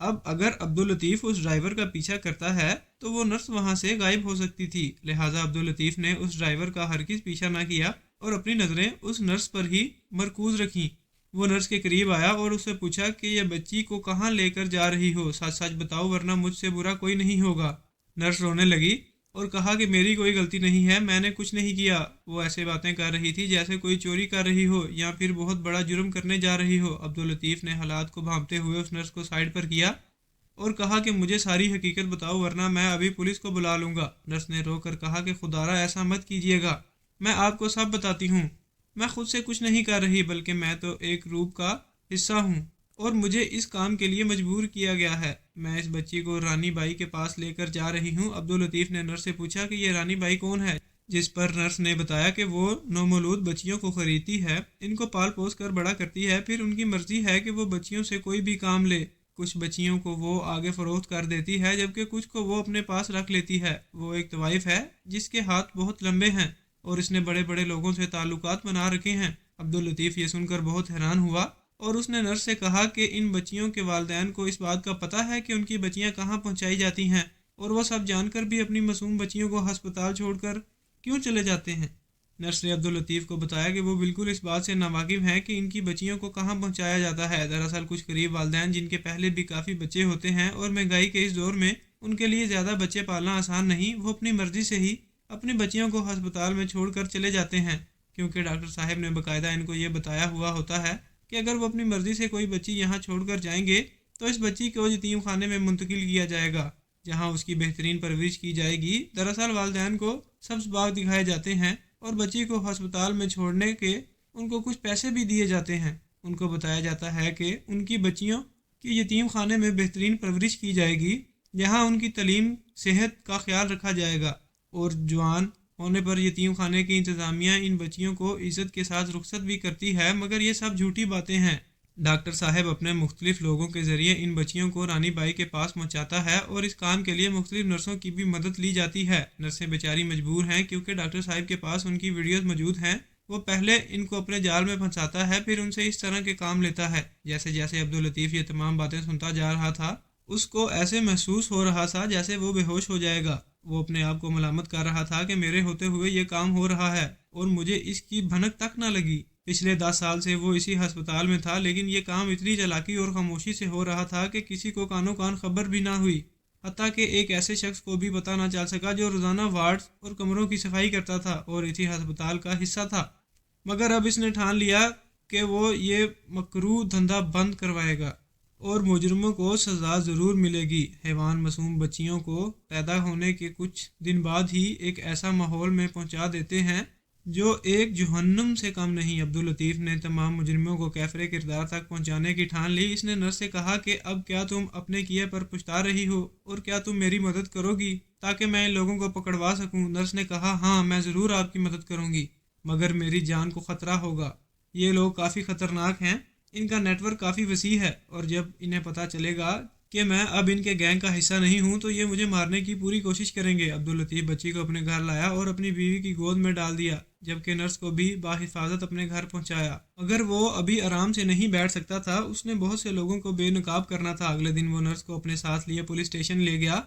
اب اگر عبداللطیف اس ڈرائیور کا پیچھا کرتا ہے تو وہ نرس وہاں سے غائب ہو سکتی تھی، لہٰذا عبداللطیف نے اس ڈرائیور کا ہرگز پیچھا نہ کیا اور اپنی نظریں اس نرس پر ہی مرکوز رکھیں۔ وہ نرس کے قریب آیا اور اس سے پوچھا کہ یہ بچی کو کہاں لے کر جا رہی ہو، سچ سچ بتاؤ ورنہ مجھ سے برا کوئی نہیں ہوگا۔ نرس رونے لگی اور کہا کہ میری کوئی غلطی نہیں ہے، میں نے کچھ نہیں کیا۔ وہ ایسے باتیں کر رہی تھی جیسے کوئی چوری کر رہی ہو یا پھر بہت بڑا جرم کرنے جا رہی ہو۔ عبداللطیف نے حالات کو بھانپتے ہوئے اس نرس کو سائڈ پر کیا اور کہا کہ مجھے ساری حقیقت بتاؤ ورنہ میں ابھی پولیس کو بلا لوں گا۔ نرس نے رو کر کہا کہ خدارا ایسا مت کیجیے گا، میں آپ کو سب بتاتی ہوں، میں خود سے کچھ نہیں کر رہی بلکہ میں تو ایک گروپ کا حصہ ہوں اور مجھے اس کام کے لیے مجبور کیا گیا ہے۔ میں اس بچی کو رانی بائی کے پاس لے کر جا رہی ہوں۔ عبداللطیف نے نرس سے پوچھا کہ یہ رانی بائی کون ہے، جس پر نرس نے بتایا کہ وہ نومولود بچیوں کو خریدتی ہے، ان کو پال پوس کر بڑا کرتی ہے، پھر ان کی مرضی ہے کہ وہ بچیوں سے کوئی بھی کام لے۔ کچھ بچیوں کو وہ آگے فروخت کر دیتی ہے جبکہ کچھ کو وہ اپنے پاس رکھ لیتی ہے۔ وہ ایک طوائف ہے جس کے ہاتھ بہت لمبے ہیں اور اس نے بڑے بڑے لوگوں سے تعلقات بنا رکھے ہیں۔ عبداللطیف یہ سن کر بہت حیران ہوا اور اس نے نرس سے کہا کہ ان بچیوں کے والدین کو اس بات کا پتہ ہے کہ ان کی بچیاں کہاں پہنچائی جاتی ہیں اور وہ سب جان کر بھی اپنی معصوم بچیوں کو ہسپتال چھوڑ کر کیوں چلے جاتے ہیں؟ نرس نے عبداللطیف کو بتایا کہ وہ بالکل اس بات سے ناواقف ہیں کہ ان کی بچیوں کو کہاں پہنچایا جاتا ہے۔ دراصل کچھ غریب والدین جن کے پہلے بھی کافی بچے ہوتے ہیں اور مہنگائی کے اس دور میں ان کے لیے زیادہ بچے پالنا آسان نہیں، وہ اپنی مرضی سے ہی اپنی بچیوں کو ہسپتال میں چھوڑ کر چلے جاتے ہیں، کیونکہ ڈاکٹر صاحب نے باقاعدہ ان کو یہ بتایا ہوا ہوتا ہے کہ اگر وہ اپنی مرضی سے کوئی بچی یہاں چھوڑ کر جائیں گے تو اس بچی کو یتیم خانے میں منتقل کیا جائے گا جہاں اس کی بہترین پرورش کی جائے گی۔ دراصل والدین کو سبز باغ دکھائے جاتے ہیں اور بچی کو ہسپتال میں چھوڑنے کے ان کو کچھ پیسے بھی دیے جاتے ہیں۔ ان کو بتایا جاتا ہے کہ ان کی بچیوں کی یتیم خانے میں بہترین پرورش کی جائے گی جہاں ان کی تعلیم صحت کا خیال رکھا جائے گا، اور جوان ہونے پر یتیم خانے کی انتظامیہ ان بچیوں کو عزت کے ساتھ رخصت بھی کرتی ہے، مگر یہ سب جھوٹی باتیں ہیں۔ ڈاکٹر صاحب اپنے مختلف لوگوں کے ذریعے ان بچیوں کو رانی بائی کے پاس پہنچاتا ہے اور اس کام کے لیے مختلف نرسوں کی بھی مدد لی جاتی ہے۔ نرسیں بیچاری مجبور ہیں کیونکہ ڈاکٹر صاحب کے پاس ان کی ویڈیوز موجود ہیں، وہ پہلے ان کو اپنے جال میں پھنساتا ہے پھر ان سے اس طرح کے کام لیتا ہے۔ جیسے جیسے عبداللطیف یہ تمام باتیں سنتا جا رہا تھا اس کو ایسے محسوس ہو رہا تھا جیسے وہ بے ہوش ہو جائے گا۔ وہ اپنے آپ کو ملامت کر رہا تھا کہ میرے ہوتے ہوئے یہ کام ہو رہا ہے اور مجھے اس کی بھنک تک نہ لگی۔ پچھلے 10 سال سے وہ اسی ہسپتال میں تھا لیکن یہ کام اتنی چالاکی اور خاموشی سے ہو رہا تھا کہ کسی کو کانوں کان خبر بھی نہ ہوئی، حتیٰ کہ ایک ایسے شخص کو بھی پتہ نہ چل سکا جو روزانہ وارڈز اور کمروں کی صفائی کرتا تھا اور اسی ہسپتال کا حصہ تھا۔ مگر اب اس نے ٹھان لیا کہ وہ یہ مکروہ دھندا بند کروائے گا اور مجرموں کو سزا ضرور ملے گی۔ حیوان معصوم بچیوں کو پیدا ہونے کے کچھ دن بعد ہی ایک ایسا ماحول میں پہنچا دیتے ہیں جو ایک جہنم سے کم نہیں۔ عبداللطیف نے تمام مجرموں کو کیفر کردار تک پہنچانے کی ٹھان لی۔ اس نے نرس سے کہا کہ اب کیا تم اپنے کیے پر پچھتا رہی ہو اور کیا تم میری مدد کرو گی تاکہ میں ان لوگوں کو پکڑوا سکوں؟ نرس نے کہا ہاں میں ضرور آپ کی مدد کروں گی، مگر میری جان کو خطرہ ہوگا۔ یہ لوگ کافی خطرناک ہیں، ان کا نیٹ ورک کافی وسیع ہے اور جب انہیں پتہ چلے گا کہ میں اب ان کے گینگ کا حصہ نہیں ہوں تو یہ مجھے مارنے کی پوری کوشش کریں گے۔ عبداللطیف بچی کو اپنے گھر لایا اور اپنی بیوی کی گود میں ڈال دیا، جبکہ نرس کو بھی باحفاظت اپنے گھر پہنچایا۔ اگر وہ ابھی آرام سے نہیں بیٹھ سکتا تھا، اس نے بہت سے لوگوں کو بے نقاب کرنا تھا۔ اگلے دن وہ نرس کو اپنے ساتھ لیے پولیس اسٹیشن لے گیا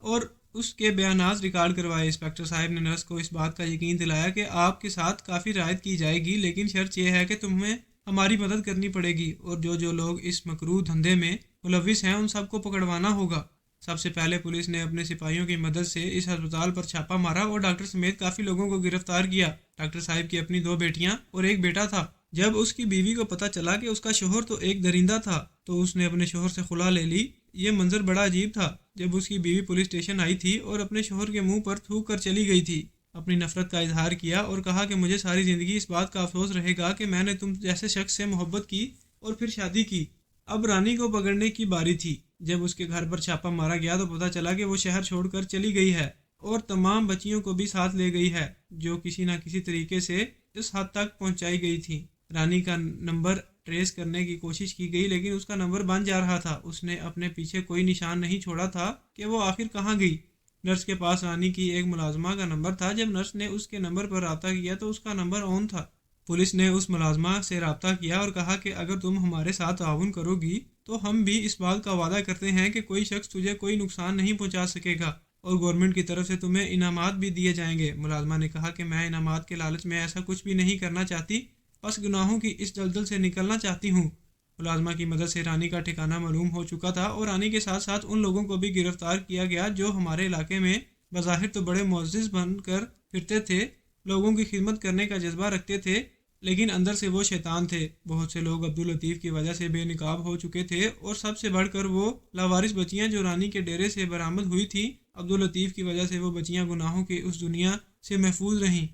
اور اس کے بیانات ریکارڈ کروائے۔ انسپکٹر صاحب نے نرس کو اس بات کا یقین دلایا کہ آپ کے ساتھ کافی رعایت کی جائے گی، لیکن شرط یہ ہے کہ تمہیں ہماری مدد کرنی پڑے گی اور جو لوگ اس مکروہ دھندے میں ملوث ہیں ان سب کو پکڑوانا ہوگا۔ سب سے پہلے پولیس نے اپنے سپاہیوں کی مدد سے اس ہسپتال پر چھاپہ مارا اور ڈاکٹر سمیت کافی لوگوں کو گرفتار کیا۔ ڈاکٹر صاحب کی اپنی 2 بیٹیاں اور ایک بیٹا تھا۔ جب اس کی بیوی کو پتہ چلا کہ اس کا شوہر تو ایک درندہ تھا تو اس نے اپنے شوہر سے خلا لے لی۔ یہ منظر بڑا عجیب تھا جب اس کی بیوی پولیس اسٹیشن آئی تھی اور اپنے شوہر کے منہ پر تھوک کر چلی گئی تھی۔ اپنی نفرت کا اظہار کیا اور کہا کہ مجھے ساری زندگی اس بات کا افسوس رہے گا کہ میں نے تم جیسے شخص سے محبت کی اور پھر شادی کی۔ اب رانی کو پکڑنے کی باری تھی۔ جب اس کے گھر پر چھاپا مارا گیا تو پتہ چلا کہ وہ شہر چھوڑ کر چلی گئی ہے اور تمام بچیوں کو بھی ساتھ لے گئی ہے جو کسی نہ کسی طریقے سے اس حد تک پہنچائی گئی تھی۔ رانی کا نمبر ٹریس کرنے کی کوشش کی گئی لیکن اس کا نمبر بن جا رہا تھا۔ اس نے اپنے پیچھے کوئی نشان نہیں چھوڑا تھا کہ وہ آخر کہاں گئی۔ نرس کے پاس رانی کی ایک ملازمہ کا نمبر تھا۔ جب نرس نے اس کے نمبر پر رابطہ کیا تو اس کا نمبر آن تھا۔ پولیس نے اس ملازمہ سے رابطہ کیا اور کہا کہ اگر تم ہمارے ساتھ تعاون کرو گی تو ہم بھی اس بات کا وعدہ کرتے ہیں کہ کوئی شخص تجھے کوئی نقصان نہیں پہنچا سکے گا اور گورنمنٹ کی طرف سے تمہیں انعامات بھی دیے جائیں گے۔ ملازمہ نے کہا کہ میں انعامات کے لالچ میں ایسا کچھ بھی نہیں کرنا چاہتی، بس گناہوں کی اس دلدل سے نکلنا چاہتی ہوں۔ ملازمہ کی مدد سے رانی کا ٹھکانہ معلوم ہو چکا تھا اور رانی کے ساتھ ساتھ ان لوگوں کو بھی گرفتار کیا گیا جو ہمارے علاقے میں بظاہر تو بڑے معزز بن کر پھرتے تھے، لوگوں کی خدمت کرنے کا جذبہ رکھتے تھے، لیکن اندر سے وہ شیطان تھے۔ بہت سے لوگ عبداللطیف کی وجہ سے بے نقاب ہو چکے تھے اور سب سے بڑھ کر وہ لاوارث بچیاں جو رانی کے ڈیرے سے برآمد ہوئی تھیں، عبداللطیف کی وجہ سے وہ بچیاں گناہوں کی اس دنیا سے محفوظ رہیں۔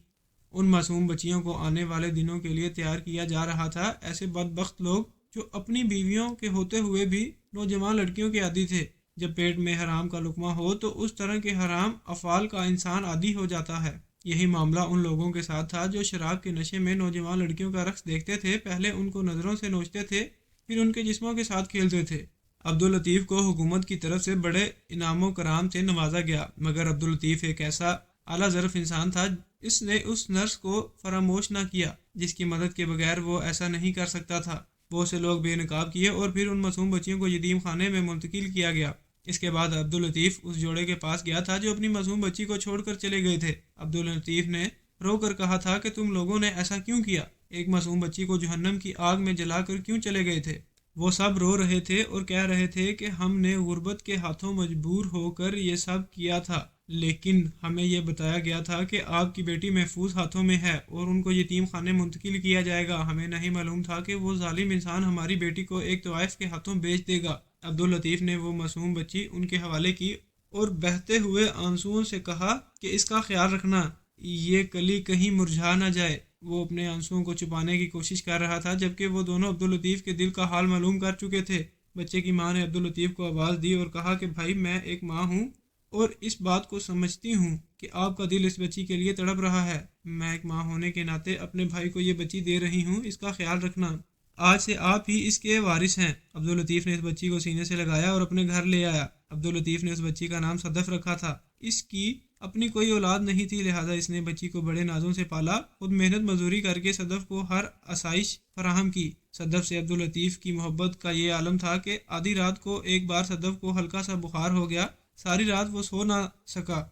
ان معصوم بچیوں کو آنے والے دنوں کے لیے تیار کیا جا رہا تھا۔ ایسے بدبخت لوگ جو اپنی بیویوں کے ہوتے ہوئے بھی نوجوان لڑکیوں کے عادی تھے۔ جب پیٹ میں حرام کا لقمہ ہو تو اس طرح کے حرام افعال کا انسان عادی ہو جاتا ہے۔ یہی معاملہ ان لوگوں کے ساتھ تھا جو شراب کے نشے میں نوجوان لڑکیوں کا رقص دیکھتے تھے، پہلے ان کو نظروں سے نوچتے تھے، پھر ان کے جسموں کے ساتھ کھیلتے تھے۔ عبداللطیف کو حکومت کی طرف سے بڑے انعام و کرام سے نوازا گیا، مگر عبداللطیف ایک ایسا اعلیٰ ظرف انسان تھا، اس نے اس نرس کو فراموش نہ کیا جس کی مدد کے بغیر وہ ایسا نہیں کر سکتا تھا۔ بہت سے لوگ بے نقاب کیے اور پھر ان معصوم بچیوں کو یتیم خانے میں منتقل کیا گیا۔ اس کے بعد عبداللطیف اس جوڑے کے پاس گیا تھا جو اپنی معصوم بچی کو چھوڑ کر چلے گئے تھے۔ عبداللطیف نے رو کر کہا تھا کہ تم لوگوں نے ایسا کیوں کیا؟ ایک معصوم بچی کو جہنم کی آگ میں جلا کر کیوں چلے گئے تھے؟ وہ سب رو رہے تھے اور کہہ رہے تھے کہ ہم نے غربت کے ہاتھوں مجبور ہو کر یہ سب کیا تھا، لیکن ہمیں یہ بتایا گیا تھا کہ آپ کی بیٹی محفوظ ہاتھوں میں ہے اور ان کو یتیم خانے منتقل کیا جائے گا۔ ہمیں نہیں معلوم تھا کہ وہ ظالم انسان ہماری بیٹی کو ایک طوائف کے ہاتھوں بیچ دے گا۔ عبداللطیف نے وہ معصوم بچی ان کے حوالے کی اور بہتے ہوئے آنسوؤں سے کہا کہ اس کا خیال رکھنا، یہ کلی کہیں مرجھا نہ جائے۔ وہ اپنے آنسوؤں کو چھپانے کی کوشش کر رہا تھا، جبکہ وہ دونوں عبداللطیف کے دل کا حال معلوم کر چکے تھے۔ بچے کی ماں نے عبداللطیف کو آواز دی اور کہا کہ بھائی، میں ایک ماں ہوں اور اس بات کو سمجھتی ہوں کہ آپ کا دل اس بچی کے لیے تڑپ رہا ہے۔ میں ایک ماں ہونے کے ناطے اپنے بھائی کو یہ بچی دے رہی ہوں، اس کا خیال رکھنا۔ آج سے آپ ہی اس کے وارث ہیں۔ عبداللطیف نے اس بچی کو سینے سے لگایا اور اپنے گھر لے آیا۔ عبداللطیف نے اس بچی کا نام صدف رکھا تھا۔ اس کی اپنی کوئی اولاد نہیں تھی، لہٰذا اس نے بچی کو بڑے نازوں سے پالا، خود محنت مزدوری کر کے صدف کو ہر آسائش فراہم کی۔ صدف سے عبداللطیف کی محبت کا یہ عالم تھا کہ آدھی رات کو ایک بار صدف کو ہلکا سا بخار ہو گیا۔ ساری رات وہ سو نہ سکا،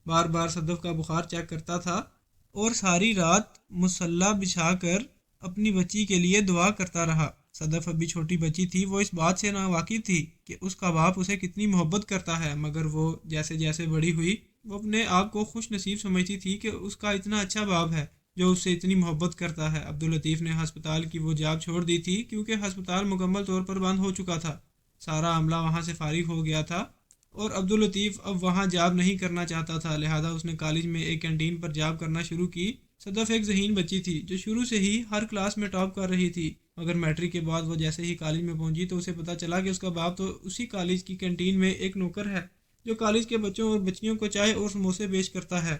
بار بار صدف کا بخار چیک کرتا تھا اور ساری رات مصلی بچھا کر اپنی بچی کے لیے دعا کرتا رہا۔ صدف ابھی چھوٹی بچی تھی، وہ اس بات سے ناواقف تھی کہ اس کا باپ اسے کتنی محبت کرتا ہے، مگر وہ جیسے جیسے بڑی ہوئی وہ اپنے آپ کو خوش نصیب سمجھتی تھی کہ اس کا اتنا اچھا باپ ہے جو اس سے اتنی محبت کرتا ہے۔ عبداللطیف نے ہسپتال کی وہ جاب چھوڑ دی تھی کیونکہ ہسپتال مکمل طور پر بند ہو چکا تھا۔ سارا عملہ وہاں سے فارغ ہو گیا تھا اور عبداللطیف اب وہاں جاب نہیں کرنا چاہتا تھا، لہٰذا اس نے کالج میں ایک کینٹین پر جاب کرنا شروع کی۔ صدف ایک ذہین بچی تھی جو شروع سے ہی ہر کلاس میں ٹاپ کر رہی تھی، مگر میٹرک کے بعد وہ جیسے ہی کالج میں پہنچی تو اسے پتہ چلا کہ اس کا باپ تو اسی کالج کی کینٹین میں ایک نوکر ہے جو کالج کے بچوں اور بچیوں کو چائے اور سموسے پیش کرتا ہے۔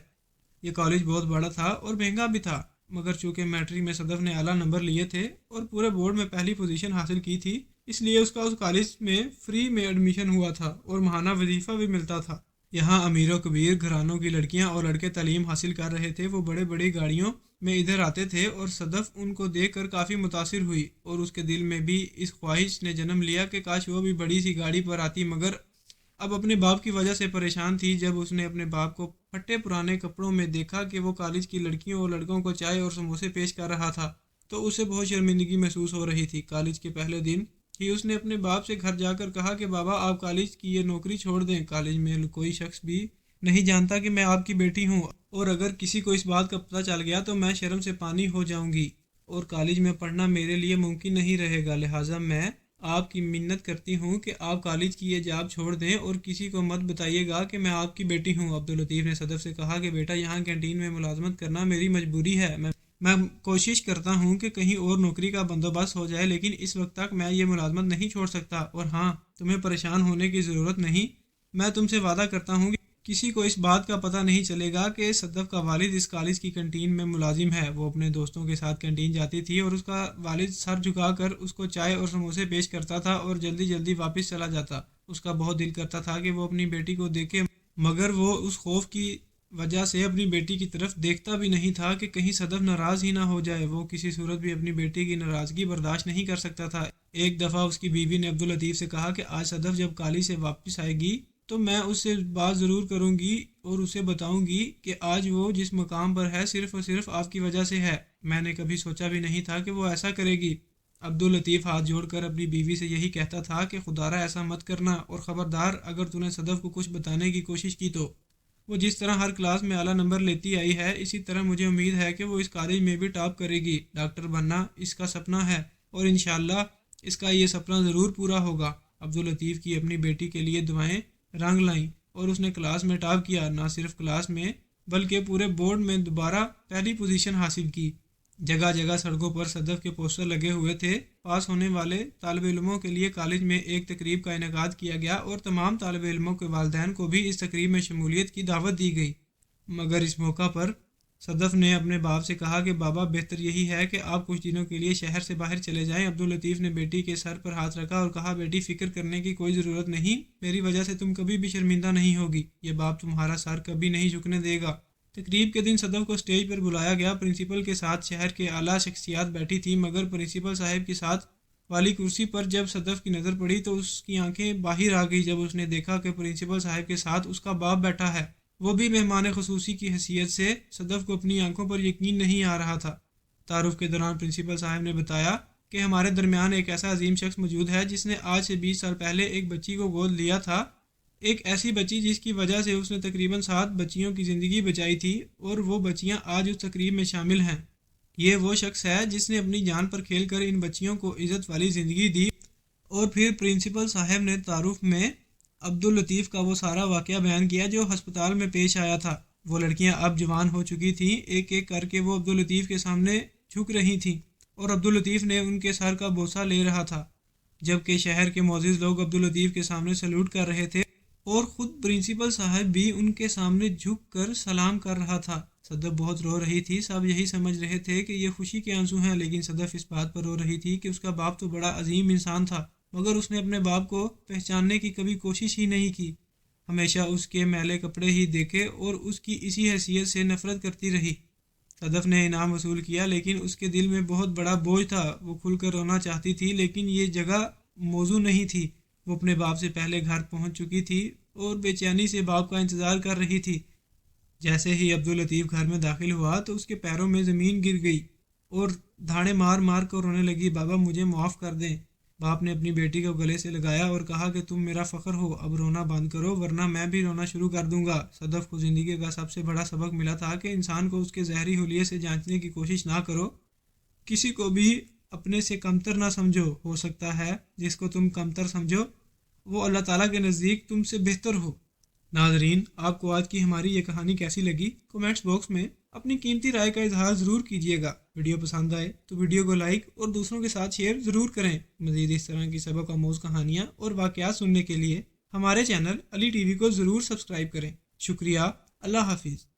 یہ کالج بہت بڑا تھا اور مہنگا بھی تھا، مگر چونکہ میٹرک میں صدف نے اعلیٰ نمبر لیے تھے اور پورے بورڈ میں پہلی پوزیشن حاصل کی تھی، اس لیے اس کا اس کالج میں فری میں ایڈمیشن ہوا تھا اور ماہانہ وظیفہ بھی ملتا تھا۔ یہاں امیر و کبیر گھرانوں کی لڑکیاں اور لڑکے تعلیم حاصل کر رہے تھے۔ وہ بڑے بڑی گاڑیوں میں ادھر آتے تھے اور صدف ان کو دیکھ کر کافی متاثر ہوئی اور اس کے دل میں بھی اس خواہش نے جنم لیا کہ کاش وہ بھی بڑی سی گاڑی پر آتی، مگر اب اپنے باپ کی وجہ سے پریشان تھی۔ جب اس نے اپنے باپ کو پھٹے پرانے کپڑوں میں دیکھا کہ وہ کالج کی لڑکیوں اور لڑکوں کو چائے اور سموسے پیش کر رہا تھا تو اسے بہت شرمندگی محسوس ہو رہی تھی۔ کالج کے پہلے دن ہی اس نے اپنے باپ سے گھر جا کر کہا کہ بابا، آپ کالج کی یہ نوکری چھوڑ دیں، کالج میں کوئی شخص بھی نہیں جانتا کہ میں آپ کی بیٹی ہوں، اور اگر کسی کو اس بات کا پتہ چل گیا تو میں شرم سے پانی ہو جاؤں گی اور کالج میں پڑھنا میرے لیے ممکن نہیں رہے گا، لہٰذا میں آپ کی منت کرتی ہوں کہ آپ کالج کی یہ جاب چھوڑ دیں اور کسی کو مت بتائیے گا کہ میں آپ کی بیٹی ہوں۔ عبداللطیف نے صدف سے کہا کہ بیٹا، یہاں کینٹین میں ملازمت کرنا میری مجبوری ہے، میں کوشش کرتا ہوں کہ کہیں اور نوکری کا بندوبست ہو جائے، لیکن اس وقت تک میں یہ ملازمت نہیں چھوڑ سکتا۔ اور ہاں، تمہیں پریشان ہونے کی ضرورت نہیں، میں تم سے وعدہ کرتا ہوں کہ کسی کو اس بات کا پتہ نہیں چلے گا کہ صدف کا والد اس کالج کی کینٹین میں ملازم ہے۔ وہ اپنے دوستوں کے ساتھ کینٹین جاتی تھی اور اس کا والد سر جھکا کر اس کو چائے اور سموسے پیش کرتا تھا اور جلدی جلدی واپس چلا جاتا۔ اس کا بہت دل کرتا تھا کہ وہ اپنی بیٹی کو دیکھے، مگر وہ اس خوف کی وجہ سے اپنی بیٹی کی طرف دیکھتا بھی نہیں تھا کہ کہیں صدف ناراض ہی نہ ہو جائے۔ وہ کسی صورت بھی اپنی بیٹی کی ناراضگی برداشت نہیں کر سکتا تھا۔ ایک دفعہ اس کی بیوی نے عبداللطیف سے کہا کہ آج صدف جب کالج سے واپس آئے گی تو میں اس سے بات ضرور کروں گی اور اسے بتاؤں گی کہ آج وہ جس مقام پر ہے صرف اور صرف آپ کی وجہ سے ہے۔ میں نے کبھی سوچا بھی نہیں تھا کہ وہ ایسا کرے گی۔ عبداللطیف ہاتھ جوڑ کر اپنی بیوی سے یہی کہتا تھا کہ خدارا ایسا مت کرنا، اور خبردار اگر تو نے صدف کو کچھ بتانے کی کوشش کی تو وہ جس طرح ہر کلاس میں اعلیٰ نمبر لیتی آئی ہے اسی طرح مجھے امید ہے کہ وہ اس کالج میں بھی ٹاپ کرے گی۔ ڈاکٹر بننا اس کا سپنا ہے اور انشاءاللہ اس کا یہ سپنا ضرور پورا ہوگا۔ عبداللطیف کی اپنی بیٹی کے لیے دعائیں رنگ لائیں اور اس نے کلاس میں ٹاپ کیا، نہ صرف کلاس میں بلکہ پورے بورڈ میں دوبارہ پہلی پوزیشن حاصل کی۔ جگہ جگہ سڑکوں پر صدف کے پوسٹر لگے ہوئے تھے۔ پاس ہونے والے طالب علموں کے لیے کالج میں ایک تقریب کا انعقاد کیا گیا اور تمام طالب علموں کے والدین کو بھی اس تقریب میں شمولیت کی دعوت دی گئی۔ مگر اس موقع پر صدف نے اپنے باپ سے کہا کہ بابا بہتر یہی ہے کہ آپ کچھ دنوں کے لیے شہر سے باہر چلے جائیں۔ عبداللطیف نے بیٹی کے سر پر ہاتھ رکھا اور کہا بیٹی فکر کرنے کی کوئی ضرورت نہیں، میری وجہ سے تم کبھی بھی شرمندہ نہیں ہوگی، یہ باپ تمہارا سر کبھی نہیں جھکنے دے گا۔ تقریب کے دن صدف کو اسٹیج پر بلایا گیا۔ پرنسپل کے ساتھ شہر کے اعلیٰ شخصیات بیٹھی تھی، مگر پرنسپل صاحب کے ساتھ والی کرسی پر جب صدف کی نظر پڑی تو اس کی آنکھیں باہر آ گئی جب اس نے دیکھا کہ پرنسپل صاحب کے ساتھ اس کا باپ بیٹھا ہے، وہ بھی مہمان خصوصی کی حیثیت سے۔ صدف کو اپنی آنکھوں پر یقین نہیں آ رہا تھا۔ تعارف کے دوران پرنسپل صاحب نے بتایا کہ ہمارے درمیان ایک ایسا عظیم شخص موجود ہے جس نے آج سے 20 سال پہلے ایک بچی کو گود لیا تھا، ایک ایسی بچی جس کی وجہ سے اس نے تقریباً 7 بچیوں کی زندگی بچائی تھی، اور وہ بچیاں آج اس تقریب میں شامل ہیں۔ یہ وہ شخص ہے جس نے اپنی جان پر کھیل کر ان بچیوں کو عزت والی زندگی دی۔ اور پھر پرنسپل صاحب نے تعارف میں عبداللطیف کا وہ سارا واقعہ بیان کیا جو ہسپتال میں پیش آیا تھا۔ وہ لڑکیاں اب جوان ہو چکی تھیں، ایک ایک کر کے وہ عبداللطیف کے سامنے جھک رہی تھیں اور عبداللطیف نے ان کے سر کا بوسہ لے رہا تھا، جبکہ شہر کے معزز لوگ عبداللطیف کے سامنے سلوٹ کر رہے تھے اور خود پرنسپل صاحب بھی ان کے سامنے جھک کر سلام کر رہا تھا۔ صدف بہت رو رہی تھی، سب یہی سمجھ رہے تھے کہ یہ خوشی کے آنسو ہیں، لیکن صدف اس بات پر رو رہی تھی کہ اس کا باپ تو بڑا عظیم انسان تھا، مگر اس نے اپنے باپ کو پہچاننے کی کبھی کوشش ہی نہیں کی، ہمیشہ اس کے میلے کپڑے ہی دیکھے اور اس کی اسی حیثیت سے نفرت کرتی رہی۔ صدف نے انعام وصول کیا، لیکن اس کے دل میں بہت بڑا بوجھ تھا۔ وہ کھل کر رونا چاہتی تھی لیکن یہ جگہ موزوں نہیں تھی۔ وہ اپنے باپ سے پہلے گھر پہنچ چکی تھی اور بے چینی سے باپ کا انتظار کر رہی تھی۔ جیسے ہی عبداللطیف گھر میں داخل ہوا تو اس کے پیروں میں زمین گر گئی اور دھاڑے مار مار کر رونے لگی۔ بابا مجھے معاف کر دیں۔ باپ نے اپنی بیٹی کو گلے سے لگایا اور کہا کہ تم میرا فخر ہو، اب رونا بند کرو ورنہ میں بھی رونا شروع کر دوں گا۔ صدف کو زندگی کا سب سے بڑا سبق ملا تھا کہ انسان کو اس کے ظاہری حلیے سے جانچنے کی کوشش نہ کرو، کسی کو بھی اپنے سے کمتر نہ سمجھو۔ ہو سکتا ہے جس کو تم کمتر سمجھو وہ اللہ تعالیٰ کے نزدیک تم سے بہتر ہو۔ ناظرین، آپ کو آج کی ہماری یہ کہانی کیسی لگی؟ کومنٹس باکس میں اپنی قیمتی رائے کا اظہار ضرور کیجیے گا۔ ویڈیو پسند آئے تو ویڈیو کو لائک اور دوسروں کے ساتھ شیئر ضرور کریں۔ مزید اس طرح کی سبق آموز کہانیاں اور واقعات سننے کے لیے ہمارے چینل علی ٹی وی کو ضرور سبسکرائب کریں۔ شکریہ۔ اللہ حافظ۔